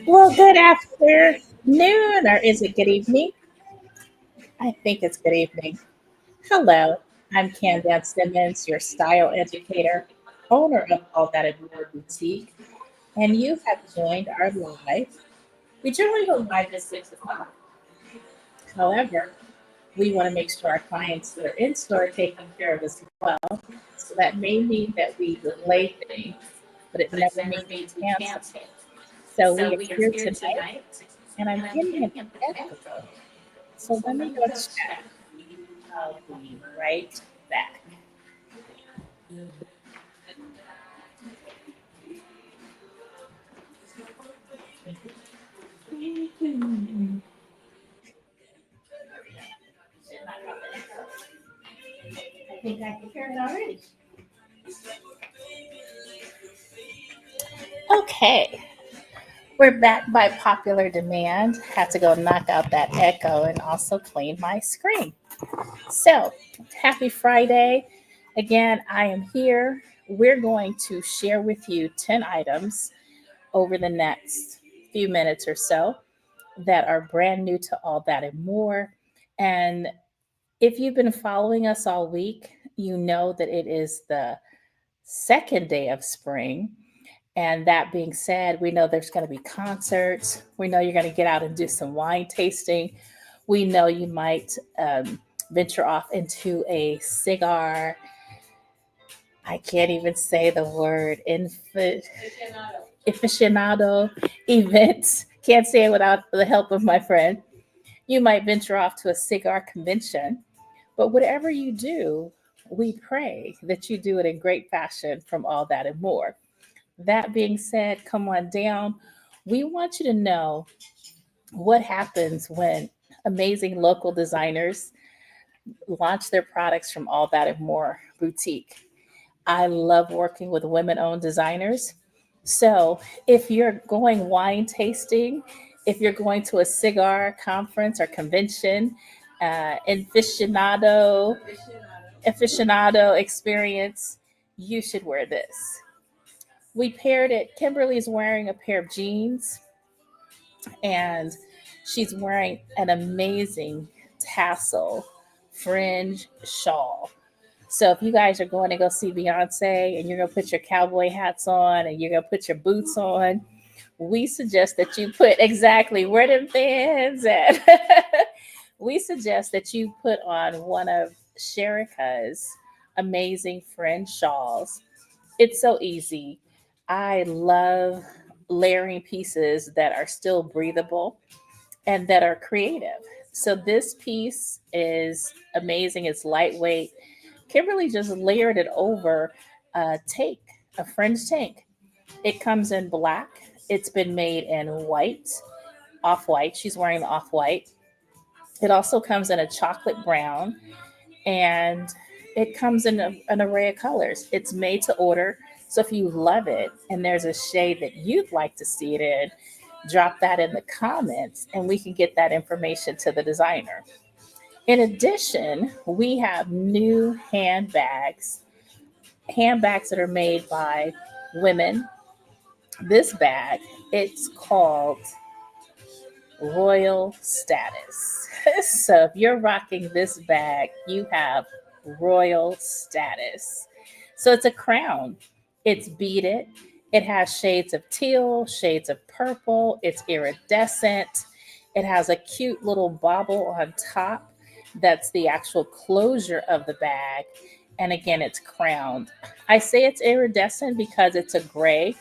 Well, good afternoon, or is it good evening? I think it's good evening. Hello, I'm Candace Simmons, your style educator, owner of All That and More Boutique, and you have joined our live. We generally go live at 6 o'clock. However, we want to make sure our clients that are in store are taken care of as well. So that may mean that we delay things, but it never means we cancel. So we are here tonight, and I'm getting an echo. So let me go check. I'll be right back. I think I can hear it already. Okay, we're back by popular demand. Had to go knock out that echo and also clean my screen. So, happy Friday. Again, I am here. We're going to share with you 10 items over the next few minutes or so that are brand new to All That and More. And if you've been following us all week, you know that it is the second day of spring. And that being said, we know there's going to be concerts. We know you're going to get out and do some wine tasting. We know you might venture off into a cigar. I can't even say the word aficionado event. Can't say it without the help of my friend. You might venture off to a cigar convention. But whatever you do, we pray that you do it in great fashion from All That and More. That being said, come on down. We want you to know what happens when amazing local designers launch their products from All That and More Boutique. I love working with women owned designers. So if you're going wine tasting, if you're going to a cigar conference or convention, aficionado experience, you should wear this. We paired it. Kimberly's wearing a pair of jeans and she's wearing an amazing tassel fringe shawl. So if you guys are going to go see Beyonce and you're going to put your cowboy hats on and you're going to put your boots on, we suggest that you put exactly where them fans at. We suggest that you put on one of Sherika's amazing fringe shawls. It's so easy. I love layering pieces that are still breathable and that are creative. So this piece is amazing. It's lightweight. Kimberly just layered it over a tank, a fringe tank. It comes in black. It's been made in white, off white. She's wearing the off white. It also comes in a chocolate brown and it comes in an array of colors. It's made to order. So if you love it and there's a shade that you'd like to see it in, drop that in the comments and we can get that information to the designer. In addition, we have new handbags that are made by women. This bag, it's called Royal Status. So if you're rocking this bag, you have royal status. So it's a crown. It's beaded. It has shades of teal, shades of purple. It's iridescent. It has a cute little bauble on top. That's the actual closure of the bag. And again, it's crowned. I say it's iridescent because it's a gray,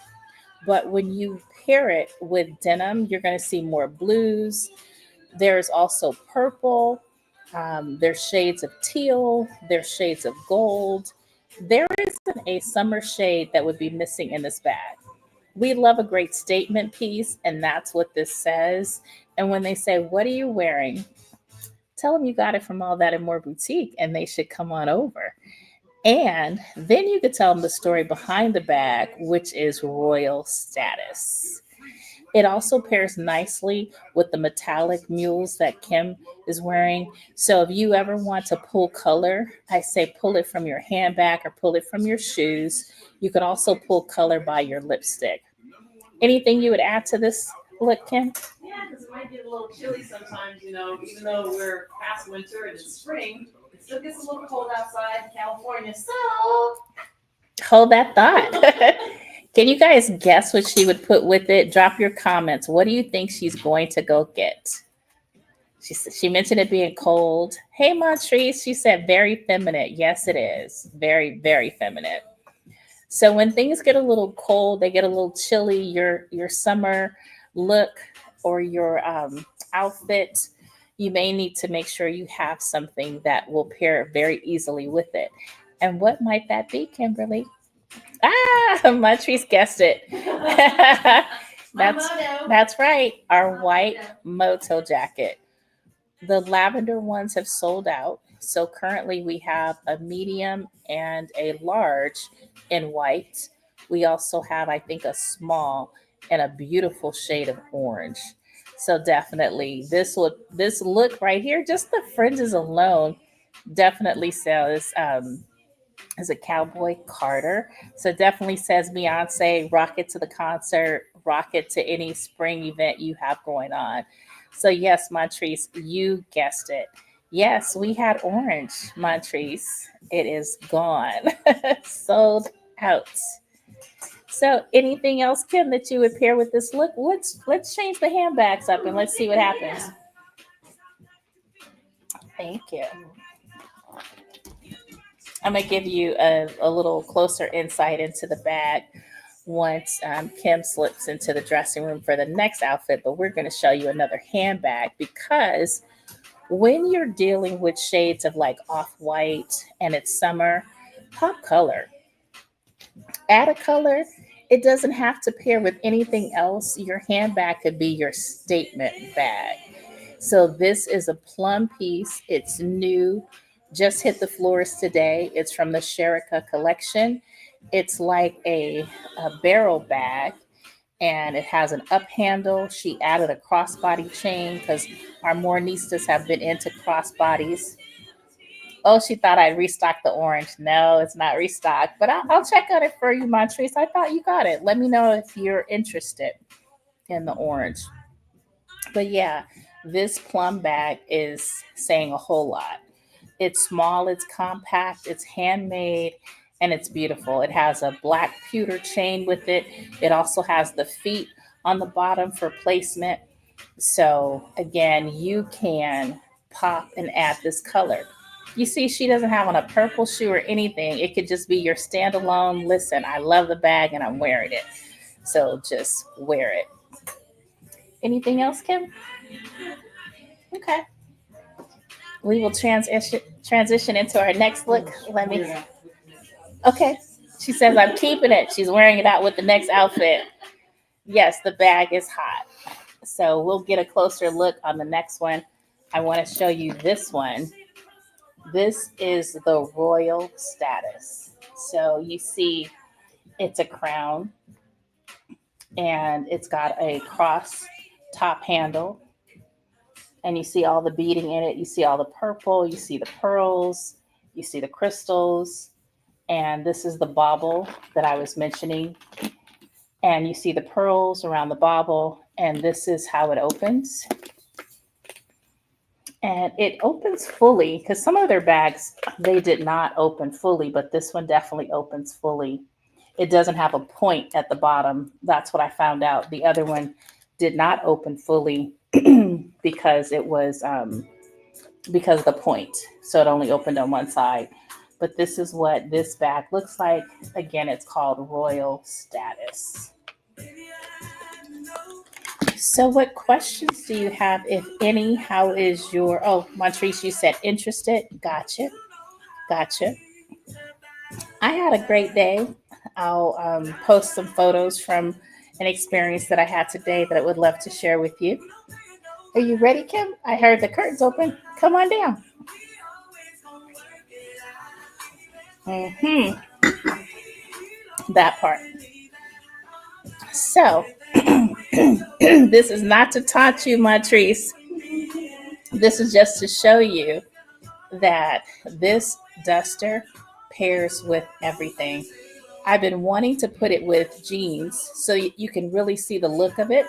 but when you pair it with denim, you're going to see more blues. There's also purple. There's shades of teal. There's shades of gold. There isn't a summer shade that would be missing in this bag. We love a great statement piece, and that's what this says. And when they say, "What are you wearing?" Tell them you got it from All That and More Boutique, and they should come on over. And then you could tell them the story behind the bag, which is royal status. It also pairs nicely with the metallic mules that Kim is wearing. So if you ever want to pull color, I say pull it from your handbag or pull it from your shoes. You could also pull color by your lipstick. Anything you would add to this look, Kim? Yeah, because it might get a little chilly sometimes, even though we're past winter and it's spring, it still gets a little cold outside in California. So, Hold that thought. Can you guys guess what she would put with it? Drop your comments. What do you think she's going to go get? She mentioned it being cold. Hey, Montrese, she said very feminine. Yes, it is. Very, very feminine. So when things get a little cold, they get a little chilly, your summer look or your outfit, you may need to make sure you have something that will pair very easily with it. And what might that be, Kimberly? Ah, Montrese guessed it. my that's motto. that's right. Our My white motto. moto jacket. The lavender ones have sold out. So currently we have a medium and a large in white. We also have, I think, a small and a beautiful shade of orange. So definitely this look right here, just the fringes alone, definitely sells as a cowboy Carter. So definitely says Beyonce, rock it to the concert, rock it to any spring event you have going on. So yes, Montrese, you guessed it. Yes, we had orange, Montrese. It is gone. Sold out. So anything else, Kim, that you would pair with this look? Let's change the handbags up and let's see what happens. Thank you. I'm gonna give you a little closer insight into the bag once Kim slips into the dressing room for the next outfit. But we're gonna show you another handbag because when you're dealing with shades of like off white and it's summer, pop color. Add a color. It doesn't have to pair with anything else. Your handbag could be your statement bag. So this is a plum piece. It's new, just hit the floors today. It's from the Sherika collection. It's like a barrel bag and it has an up handle. She added a crossbody chain because our Mornistas have been into crossbodies. Oh, she thought I'd restock the orange. No, it's not restocked, but I'll check on it for you, Montrese. I thought you got it. Let me know if you're interested in the orange. But yeah, this plum bag is saying a whole lot. It's small, it's compact, it's handmade, and it's beautiful. It has a black pewter chain with it. It also has the feet on the bottom for placement. So again, you can pop and add this color. You see, she doesn't have on a purple shoe or anything. It could just be your standalone. Listen, I love the bag and I'm wearing it. So just wear it. Anything else, Kim? Okay. We will transition into our next look. Let me. Okay. She says I'm keeping it. She's wearing it out with the next outfit. Yes, the bag is hot. So we'll get a closer look on the next one. I want to show you this one. This is the royal status. So you see it's a crown and it's got a cross top handle. And you see all the beading in it. You see all the purple, you see the pearls, you see the crystals. And this is the bauble that I was mentioning. And you see the pearls around the bauble. And this is how it opens. And it opens fully because some of their bags, they did not open fully, but this one definitely opens fully. It doesn't have a point at the bottom. That's what I found out. The other one did not open fully because it was because of the point. So it only opened on one side. But this is what this bag looks like. Again, it's called Royal Status. So what questions do you have, if any? How is your, oh, Montrese, you said interested. Gotcha. Gotcha. I had a great day. I'll post some photos from an experience that I had today that I would love to share with you. Are you ready, Kim? I heard the curtains open. Come on down. That part. So This is not to taunt you, Montrese. This is just to show you that this duster pairs with everything. I've been wanting to put it with jeans so you can really see the look of it.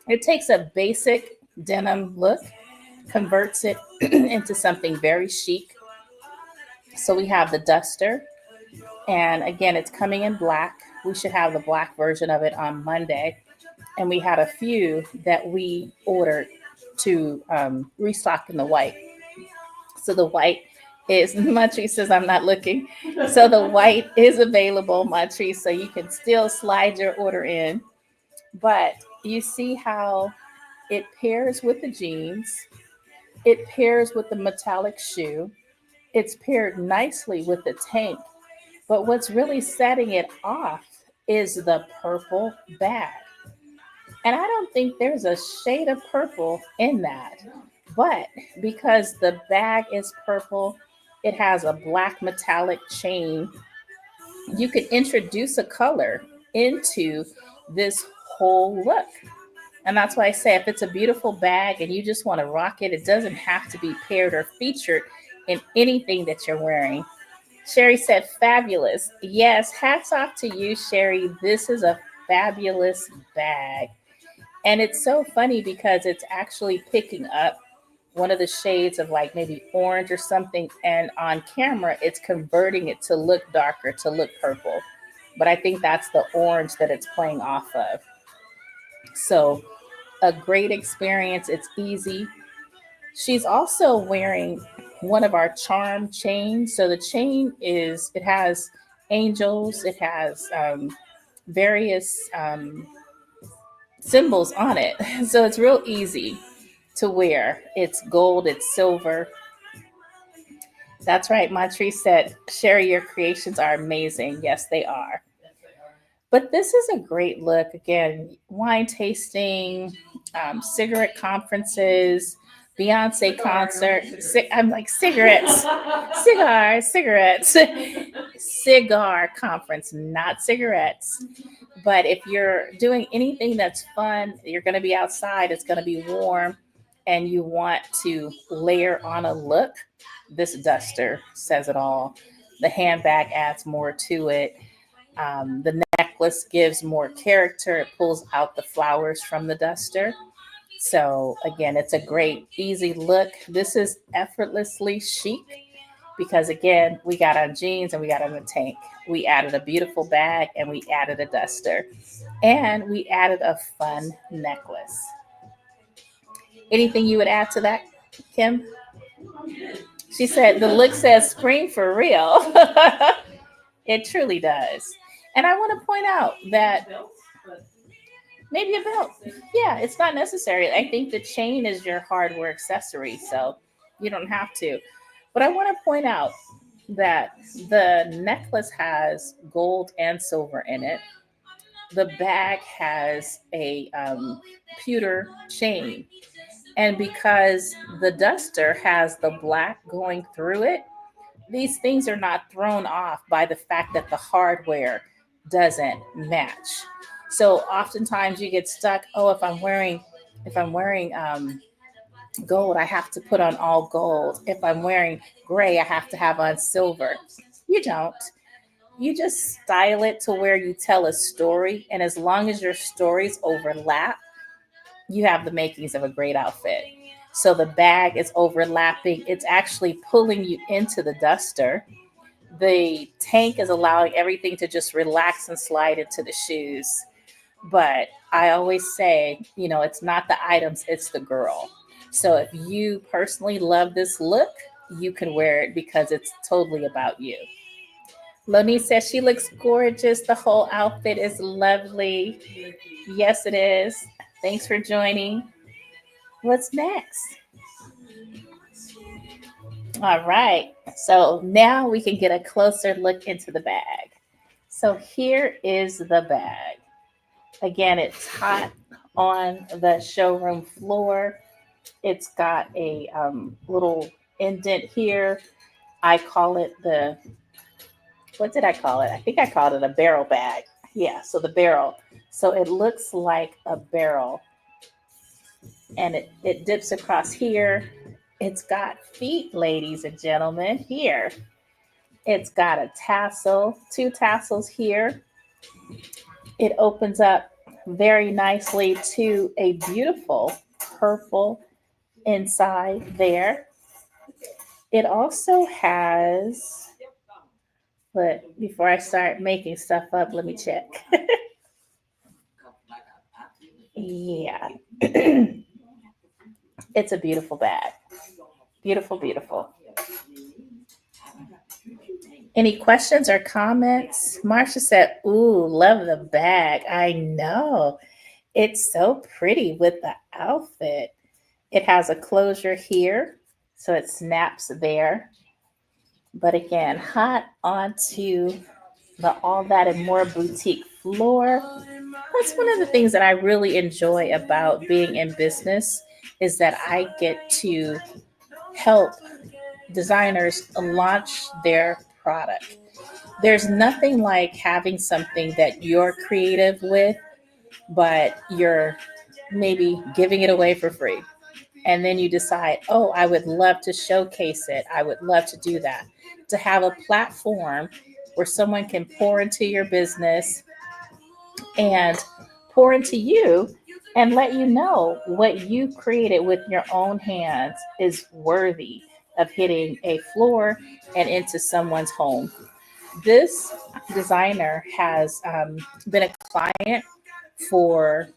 It takes a basic denim look, converts it into something very chic. So we have the duster, and again, it's coming in black. We should have the black version of it on Monday. And we had a few that we ordered to restock in the white. So the white is, Montrese says I'm not looking. So the white is available, Montrese, so you can still slide your order in. But you see how it pairs with the jeans, it pairs with the metallic shoe, it's paired nicely with the tank. But what's really setting it off is the purple bag. And I don't think there's a shade of purple in that. But because the bag is purple, it has a black metallic chain, you can introduce a color into this whole look. And that's why I say if it's a beautiful bag and you just want to rock it, it doesn't have to be paired or featured in anything that you're wearing. Sherry said, fabulous. Yes, hats off to you, Sherry. This is a fabulous bag. And it's so funny because it's actually picking up one of the shades of like maybe orange or something. And on camera, it's converting it to look darker, to look purple. But I think that's the orange that it's playing off of. So a great experience. It's easy. She's also wearing one of our charm chains. So the chain it has angels, it has various symbols on it. So it's real easy to wear. It's gold, it's silver. That's right. Montrese said, Sherry, your creations are amazing. Yes, they are. But this is a great look. Again, wine tasting, cigarette conferences, Beyonce concert. I'm like cigarettes, cigarettes, cigar conference, not cigarettes. But if you're doing anything that's fun, you're going to be outside, it's going to be warm, and you want to layer on a look, this duster says it all. The handbag adds more to it. The necklace gives more character. It pulls out the flowers from the duster. So again, it's a great, easy look. This is effortlessly chic because again, we got on jeans and we got on a tank. We added a beautiful bag and we added a duster and we added a fun necklace. Anything you would add to that, Kim? She said, the look says spring for real. It truly does. And I want to point out that maybe a belt. Yeah, it's not necessary. I think the chain is your hardware accessory, so you don't have to. But I want to point out that the necklace has gold and silver in it. The bag has a pewter chain. And because the duster has the black going through it, these things are not thrown off by the fact that the hardware doesn't match. So oftentimes you get stuck. Oh, if I'm wearing gold, I have to put on all gold. If I'm wearing gray, I have to have on silver. You don't. You just style it to where you tell a story, and as long as your stories overlap, you have the makings of a great outfit. So the bag is overlapping. It's actually pulling you into the duster. The tank is allowing everything to just relax and slide into the shoes. But I always say, it's not the items, it's the girl. So if you personally love this look, you can wear it because it's totally about you. Loni says she looks gorgeous. The whole outfit is lovely. Yes, it is. Thanks for joining. What's next? All right. So now we can get a closer look into the bag. So here is the bag. Again, it's hot on the showroom floor. It's got a little indent here. I call it what did I call it? I think I called it a barrel bag. Yeah, so the barrel. So it looks like a barrel, and it dips across here. It's got feet, ladies and gentlemen, here. It's got a tassel, two tassels here. It opens up very nicely to a beautiful purple inside there. It also has, but before I start making stuff up, let me check. Yeah. It's a beautiful bag. Beautiful, beautiful. Any questions or comments? Marsha said, ooh, love the bag. I know. It's so pretty with the outfit. It has a closure here, so it snaps there. But again, hot onto the All That and More boutique floor. That's one of the things that I really enjoy about being in business is that I get to help designers launch their product. There's nothing like having something that you're creative with, but you're maybe giving it away for free. And then you decide, oh, I would love to showcase it. I would love to do that. To have a platform where someone can pour into your business and pour into you and let you know what you created with your own hands is worthy of hitting a floor and into someone's home. This designer has been a client for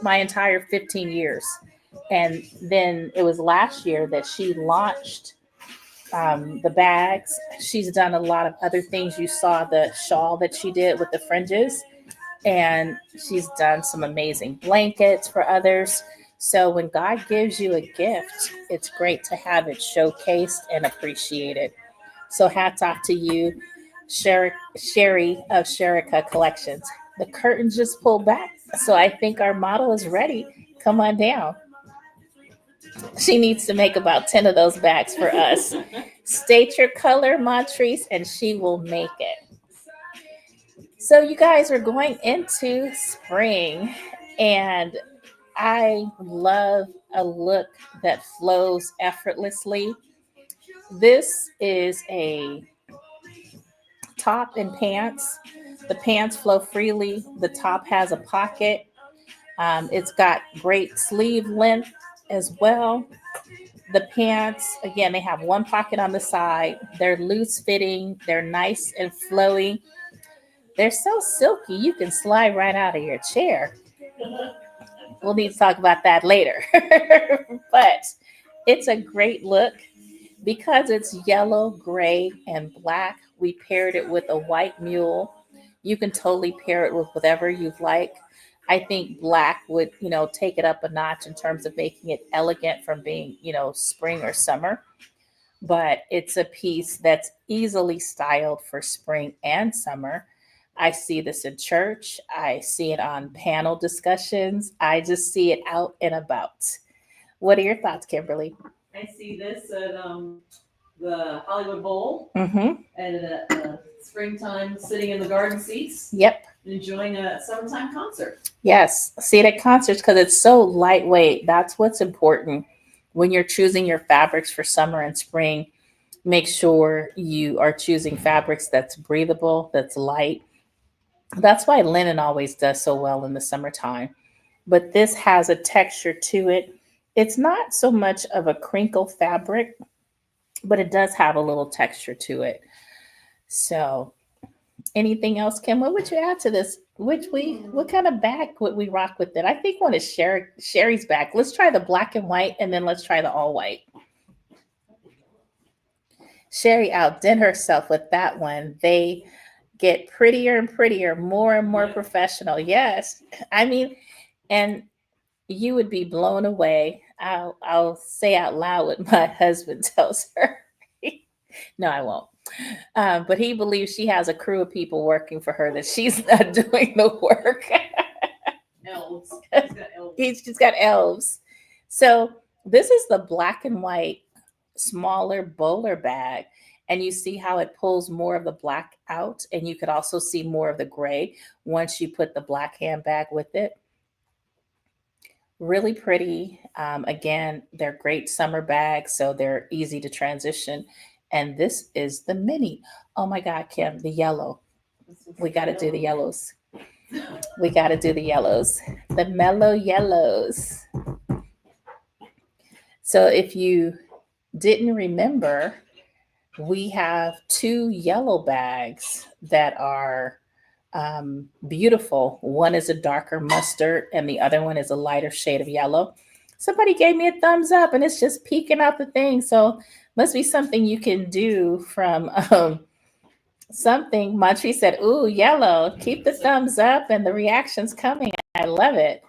my entire 15 years. And then it was last year that she launched the bags. She's done a lot of other things. You saw the shawl that she did with the fringes, and she's done some amazing blankets for others. So when God gives you a gift, it's great to have it showcased and appreciated. So hats off to you, Sherry of Sherika Collections. The curtain just pulled back, so I think our model is ready. Come on down. She needs to make about 10 of those bags for us. State your color, Montrese, and she will make it. So you guys are going into spring, and I love a look that flows effortlessly. This is a top and pants. The pants flow freely. The top has a pocket. It's got great sleeve length as well. The pants, again, they have one pocket on the side. They're loose fitting. They're nice and flowy. They're so silky, you can slide right out of your chair. We'll need to talk about that later. But it's a great look because it's yellow, gray, and black. We paired it with a white mule. You can totally pair it with whatever you like. I think black would, take it up a notch in terms of making it elegant from being, spring or summer. But it's a piece that's easily styled for spring and summer. I see this in church. I see it on panel discussions. I just see it out and about. What are your thoughts, Kimberly? I see this at the Hollywood Bowl Mm-hmm. and at springtime sitting in the garden seats, Yep. enjoying a summertime concert. Yes. See it at concerts because it's so lightweight. That's what's important when you're choosing your fabrics for summer and spring. Make sure you are choosing fabrics that's breathable, that's light. That's why linen always does so well in the summertime. But this has a texture to it. It's not so much of a crinkle fabric, but it does have a little texture to it. So, anything else, Kim? What would you add to this? What kind of bag would we rock with it? I think one is Sherry's bag. Let's try the black and white, and then let's try the all white. Sherry outdid herself with that one. They get prettier and prettier, more and more professional. Yes. I mean, and you would be blown away. I'll say out loud what my husband tells her. No, I won't. But he believes she has a crew of people working for her, that she's not doing the work. Elves. She's got elves. So this is the black and white smaller bowler bag. And you see how it pulls more of the black out, and you could also see more of the gray once you put the black handbag with it. Really pretty. Again, they're great summer bags, so they're easy to transition. And this is the mini. Oh my God, Kim, the yellow. We got to do the yellows. We got to do the yellows. The mellow yellows. So if you didn't remember, we have two yellow bags that are beautiful. One is a darker mustard, and the other one is a lighter shade of yellow. Somebody gave me a thumbs up, and it's just peeking out the thing. So must be something you can do from something. Montri said, "Ooh, yellow." Keep the thumbs up, and the reactions coming. I love it.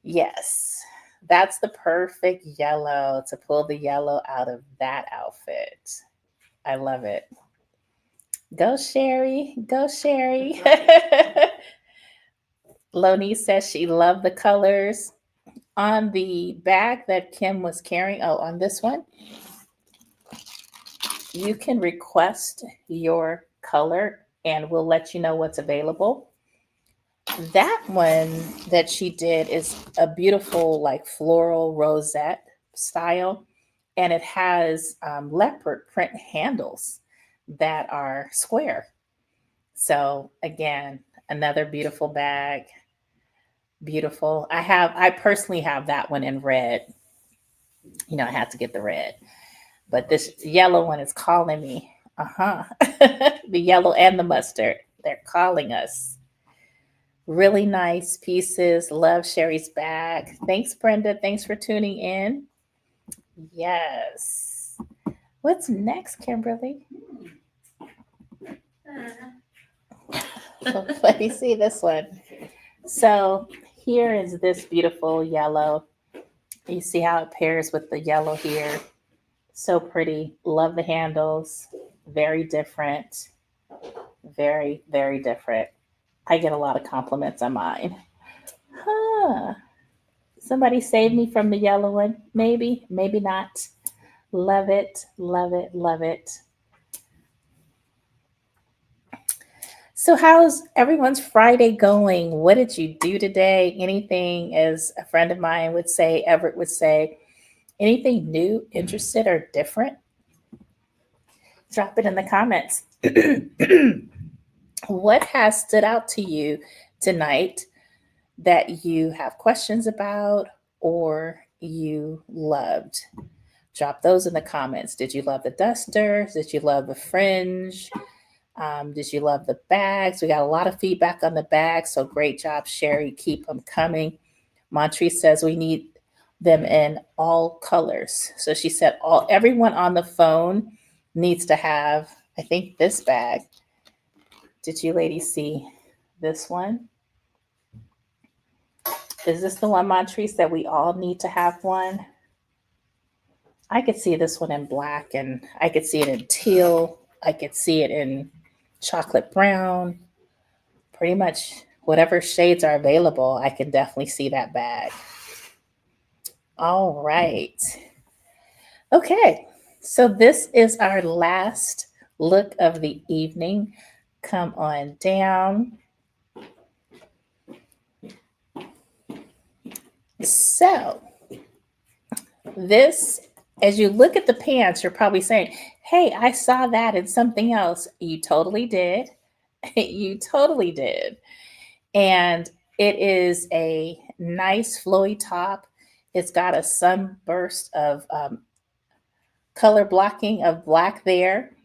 Yes, that's the perfect yellow to pull the yellow out of that outfit. I love it. Go, Sherry. Go, Sherry. Loni says she loved the colors. On the bag that Kim was carrying, oh, on this one, you can request your color and we'll let you know what's available. That one that she did is a beautiful, like floral rosette style, and it has leopard print handles that are square. So, again, another beautiful bag. Beautiful. I personally have that one in red. You know, I had to get the red, but this yellow one is calling me. Uh-huh. The yellow and the mustard, they're calling us. Really nice pieces. Love Sherry's bag. Thanks, Brenda. Thanks for tuning in. Yes. What's next, Kimberly? Let me see this one. So here is this beautiful yellow. You see how it pairs with the yellow here. So pretty. Love the handles. Very different. Very, very different. I get a lot of compliments on mine. Huh. Somebody saved me from the yellow one. Maybe, maybe not. Love it, love it, love it. So, how's everyone's Friday going? What did you do today? Anything, as a friend of mine would say, Everett would say, anything new, interested, or different? Drop it in the comments. What has stood out to you tonight that you have questions about or you loved? Drop those in the comments. Did you love the dusters? Did you love the fringe? Did you love the bags? We got a lot of feedback on the bags, so great job, Sherry. Keep them coming. Montri says we need them in all colors. So she said everyone on the phone needs to have, I think, this bag. Did you ladies see this one? Is this the one, Montrese, that we all need to have one? I could see this one in black, and I could see it in teal. I could see it in chocolate brown. Pretty much whatever shades are available, I can definitely see that bag. All right. Okay, so this is our last look of the evening. Come on down. So this, as you look at the pants, you're probably saying, hey, I saw that in something else. You totally did. You totally did. And it is a nice flowy top. It's got a sunburst of color blocking of black there.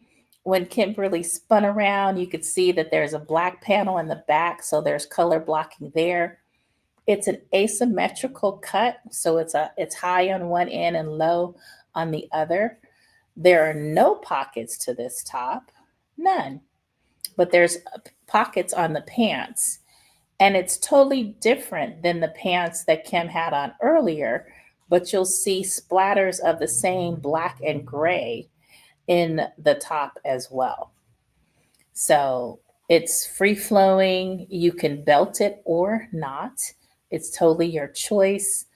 When Kimberly spun around, you could see that there's a black panel in the back, so there's color blocking there. It's an asymmetrical cut, so it's high on one end and low on the other. There are no pockets to this top, none. But there's pockets on the pants, and it's totally different than the pants that Kim had on earlier, but you'll see splatters of the same black and gray in the top as well. So it's free flowing. You can belt it or not. It's totally your choice.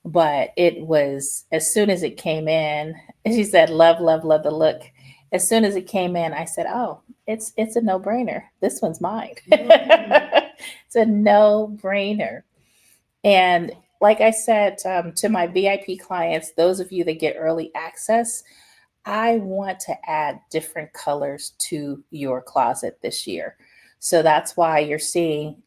But it was, as soon as it came in, she said, love, love, love the look. as soon as it came in, I said, "Oh, it's a no-brainer. This one's mine." It's a no-brainer. And like I said, to my VIP clients, those of you that get early access, I want to add different colors to your closet this year. So that's why you're seeing,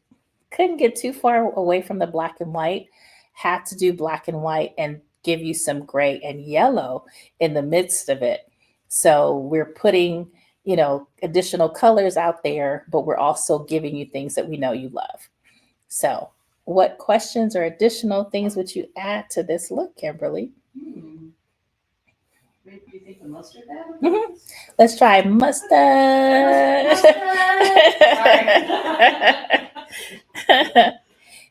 couldn't get too far away from the black and white, had to do black and white and give you some gray and yellow in the midst of it. So we're putting, additional colors out there, but we're also giving you things that we know you love. So, what questions or additional things would you add to this look, Kimberly? Maybe you think the mustard bag? Mhm. Let's try mustard.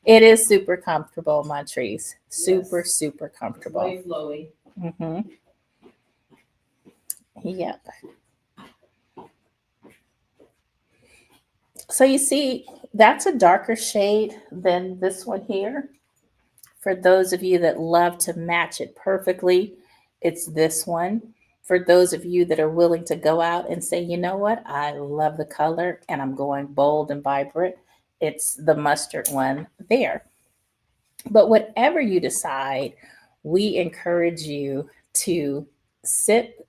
It is super comfortable, Montrese. Super, Yes. super comfortable. Way flowy. Mm-hmm. Yep. So you see, that's a darker shade than this one here. For those of you that love to match it perfectly, it's this one. For those of you that are willing to go out and say, you know what, I love the color and I'm going bold and vibrant, it's the mustard one there. But whatever you decide, we encourage you to sip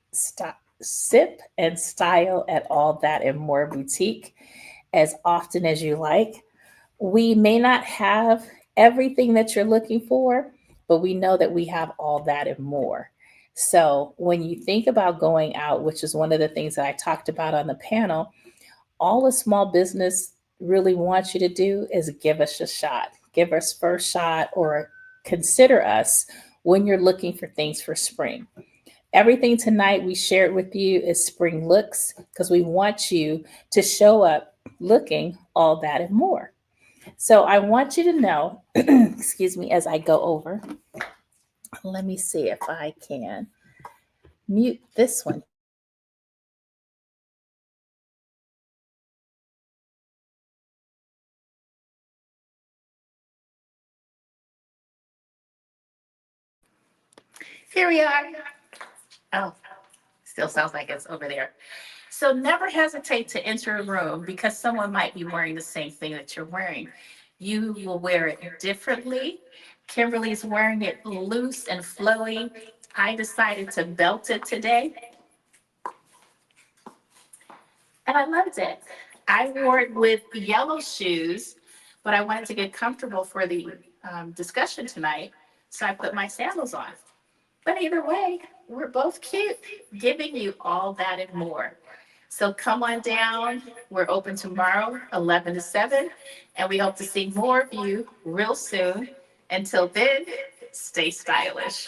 and style at All That and More Boutique as often as you like. We may not have everything that you're looking for, but we know that we have all that and more. So when you think about going out, which is one of the things that I talked about on the panel, all a small business really wants you to do is give us a shot. Give us first shot or consider us when you're looking for things for spring. Everything tonight we shared with you is spring looks because we want you to show up looking all that and more. So I want you to know, excuse me, as I go over, let me see if I can mute this one. Here we are. Oh, still sounds like it's over there. So never hesitate to enter a room because someone might be wearing the same thing that you're wearing. You will wear it differently. Kimberly's wearing it loose and flowy. I decided to belt it today, and I loved it. I wore it with yellow shoes, but I wanted to get comfortable for the discussion tonight, so I put my sandals on. But either way, we're both cute, giving you all that and more. So come on down. We're open tomorrow, 11 to 7, and we hope to see more of you real soon. Until then, stay stylish.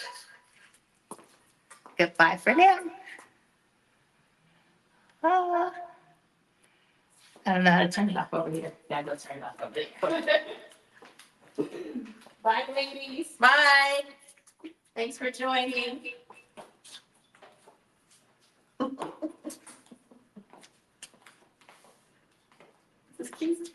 Goodbye for now. Ah, I don't know how to turn it off over here. Yeah, go turn it off over there. Bye, ladies. Bye. Thanks for joining. This is cute.